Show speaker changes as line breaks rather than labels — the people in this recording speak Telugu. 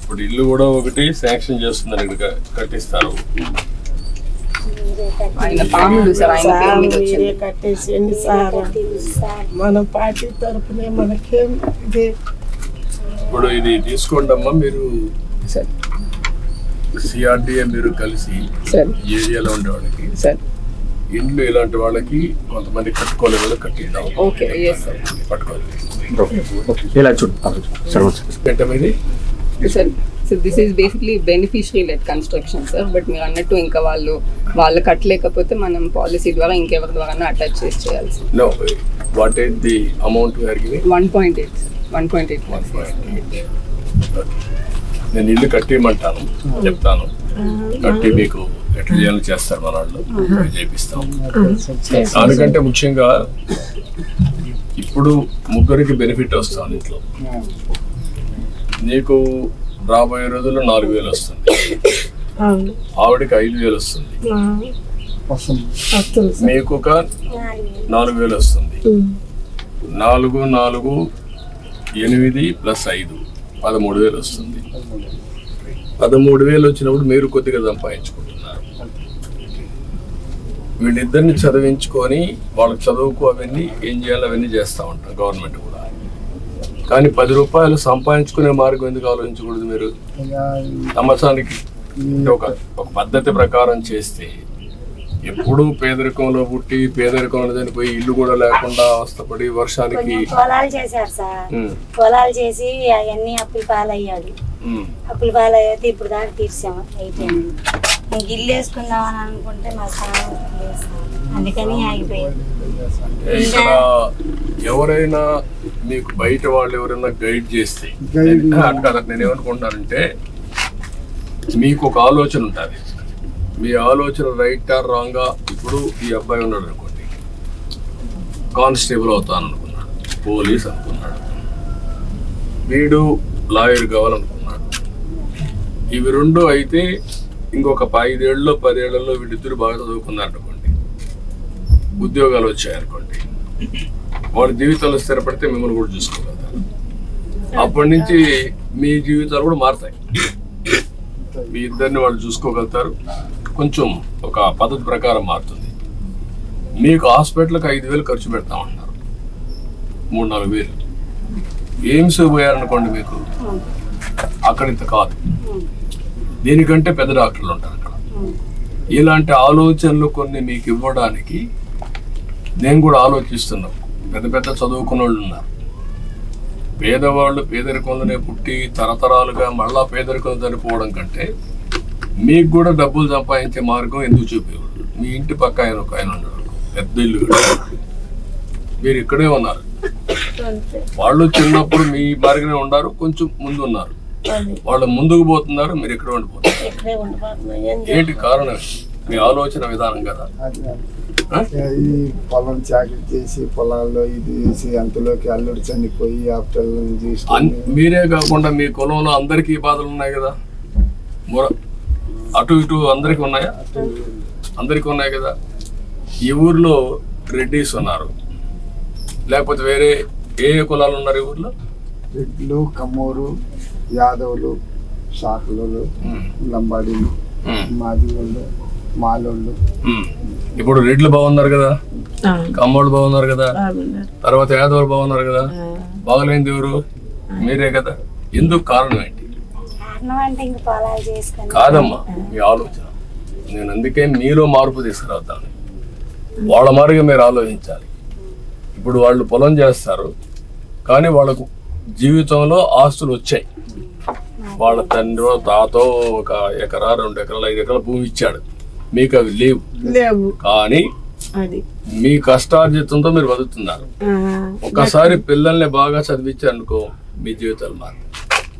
ఇప్పుడు ఇల్లు కూడా ఒకటి శాంక్షన్ చేస్తున్నారు, ఇక్కడ కట్టిస్తారు.
కట్టేసేయండి సార్, మన పార్టీ తరఫునే మనకేం ఇదే.
ఇప్పుడు ఇది తీసుకోండి అమ్మా, మీరు సిఆర్డిఏ మీరు కలిసి ఏరియాలో ఉండే వాళ్ళకి ఇండ్లు ఇలాంటి వాళ్ళకి కొంతమంది కట్టుకోలే వాళ్ళు కట్టిద్దాం. పట్టుకోవాలి.
So this is basically beneficiary led construction sir, but మీరు అన్నట్టు ఇంకా వాళ్ళు కట్టలేకపోతే మనం పాలసీ ద్వారా ఇంకెవరి ద్వారా అటాచ్ చేయాలి sir.
No, what is the amount we are giving?
1.8 sir. 1.8.
నేను ఇల్లు కట్టిమంటాను, చెప్తాను, కట్టి మీకు ఎట్లా చేయాలో చేస్తారు మన వాళ్ళు, చేపిస్తాం. దానికంటే ముఖ్యంగా ఇప్పుడు ముగ్గురికి బెనిఫిట్ వస్తుంది ఇంట్లో. నీకు రాబోయే రోజుల్లో 4,000 వస్తుంది, ఆవిడకి 5,000 వస్తుంది, మీకు ఒక 4,000 వస్తుంది. 4, 4, 8 + 5 13,000 వస్తుంది. 13,000 వచ్చినప్పుడు మీరు కొద్దిగా సంపాదించుకుంటున్నారు. వీళ్ళిద్దరిని చదివించుకొని వాళ్ళకి చదువుకు అవన్నీ ఏం చేయాలో అవన్నీ చేస్తూ ఉంటారు గవర్నమెంట్ కూడా. కానీ 10 రూపాయలు సంపాదించుకునే మార్గం ఎందుకు ఆలోచించకూడదు? మీరు సంవత్సరానికి ఒక పద్ధతి ప్రకారం చేస్తే, ఎప్పుడూ పేదరికంలో పుట్టి పేదరికంలో చనిపోయి ఇల్లు కూడా లేకుండా అవస్థపడి వర్షానికి
పొలాలు చేశారు సార్. పొలాలు చేసి అవన్నీ అప్పుల పాలయ్యాడు. అప్పుల పాలయ్యితే ఇప్పుడు దాకా తీర్చాము, అయిపోయింది. ఇంక ఇల్లు వేసుకుందామని అనుకుంటే మా స్థానం లేదు సార్, అందుకని ఆగిపోయింది.
ఇక్కడ ఎవరైనా మీకు బయట వాళ్ళు ఎవరైనా గైడ్ చేస్తే, నేనేమనుకుంటున్నానంటే మీకు ఒక ఆలోచన ఉంటుంది. మీ ఆలోచన రైట్ ఆర్ రాంగా. ఇప్పుడు ఈ అబ్బాయి ఉన్నాడు అనుకోండి, కానిస్టేబుల్ అవుతాను అనుకున్నాడు, పోలీస్ అనుకున్నాడు, వీడు లాయర్ కావాలనుకున్నాడు. ఇవి రెండు అయితే ఇంకొక 5 ఏళ్ళలో 10 ఏళ్లలో వీళ్ళిద్దరు బాగా చదువుకున్నారు అనుకోండి, ఉద్యోగాలు వచ్చాయనుకోండి, వాళ్ళ జీవితంలో స్థిరపడితే మిమ్మల్ని కూడా చూసుకోగలుగుతారు. అప్పటి నుంచి మీ జీవితాలు కూడా మారుతాయి. మీ ఇద్దరిని వాళ్ళు చూసుకోగలుగుతారు. కొంచెం ఒక పద్ధతి ప్రకారం మారుతుంది. మీకు హాస్పిటల్కి 5,000 ఖర్చు పెడతామంటున్నారు, 3-4,000 ఎయిమ్స్ పోయారనుకోండి, మీకు అక్కడ ఇంత కాదు, దీనికంటే పెద్ద డాక్టర్లు ఉంటారు అక్కడ. ఇలాంటి ఆలోచనలు కొన్ని మీకు ఇవ్వడానికి నేను కూడా ఆలోచిస్తున్నాను. పెద్ద పెద్ద చదువుకున్న వాళ్ళు ఉన్నారు, పేదవాళ్ళు పేదరికంలోనే పుట్టి తరతరాలుగా మళ్ళా పేదరికం చనిపోవడం కంటే మీకు కూడా డబ్బులు సంపాదించే మార్గం ఎందుకు చూపేవాళ్ళు? మీ ఇంటి పక్క ఆయన ఒక ఆయన ఉన్నాడు, పెద్ద ఇల్లు, మీరు ఇక్కడే ఉన్నారు. వాళ్ళు చిన్నప్పుడు మీ మార్గనే ఉన్నారు, కొంచెం ముందు ఉన్నారు, వాళ్ళు ముందుకు పోతున్నారు, మీరు ఇక్కడ ఉండిపోతున్నారు. ఏంటి కారణం? మీ ఆలోచన విధానం కదా.
ఈ పొలం చాకరీ చేసి పొలాల్లో ఇది చేసి అంతలోకి అల్లుడు చనిపోయి ఆ పిల్లల్ని తీసుకొని,
మీరే కాకుండా మీ కులంలో అందరికీ బాధలు ఉన్నాయి కదా, అటు ఇటు అందరికి ఉన్నాయా? అందరికి ఉన్నాయి కదా. ఈ ఊర్లో రెడ్డిస్ ఉన్నారు, లేకపోతే వేరే ఏ కులాలు ఉన్నారు ఈ ఊర్లో?
రెడ్లు, కమ్మూరు, యాదవులు, శాఖలు, లంబాడీలు, మాదిగోళ్ళు, మాలోళ్ళు.
ఇప్పుడు రెడ్లు బాగున్నారు కదా, కమ్మోళ్ళు బాగున్నారు కదా, తర్వాత యాదవులు బాగున్నారు కదా. బాగలేంది ఎవరు? మీరే కదా. ఎందుకు? కారణం ఏంటి? కాదమ్మా, మీ ఆలోచన. నేను అందుకే మీలో మార్పు తీసుకురావద్దాను. వాళ్ళ మారిగా మీరు ఆలోచించాలి. ఇప్పుడు వాళ్ళు పొలం చేస్తారు, కానీ వాళ్ళకు జీవితంలో ఆస్తులు వచ్చాయి. వాళ్ళ తండ్రి తాతో 1 ఎకరా 2 ఎకరాలు 5 ఎకరాల భూమి ఇచ్చాడు, మీకు అవి లేవు. కానీ మీ కష్టార్జితంతో మీరు బతుకుతున్నారు. ఒకసారి పిల్లల్ని బాగా చదివించారనుకో, మీ జీవితాలు మారుతాయి.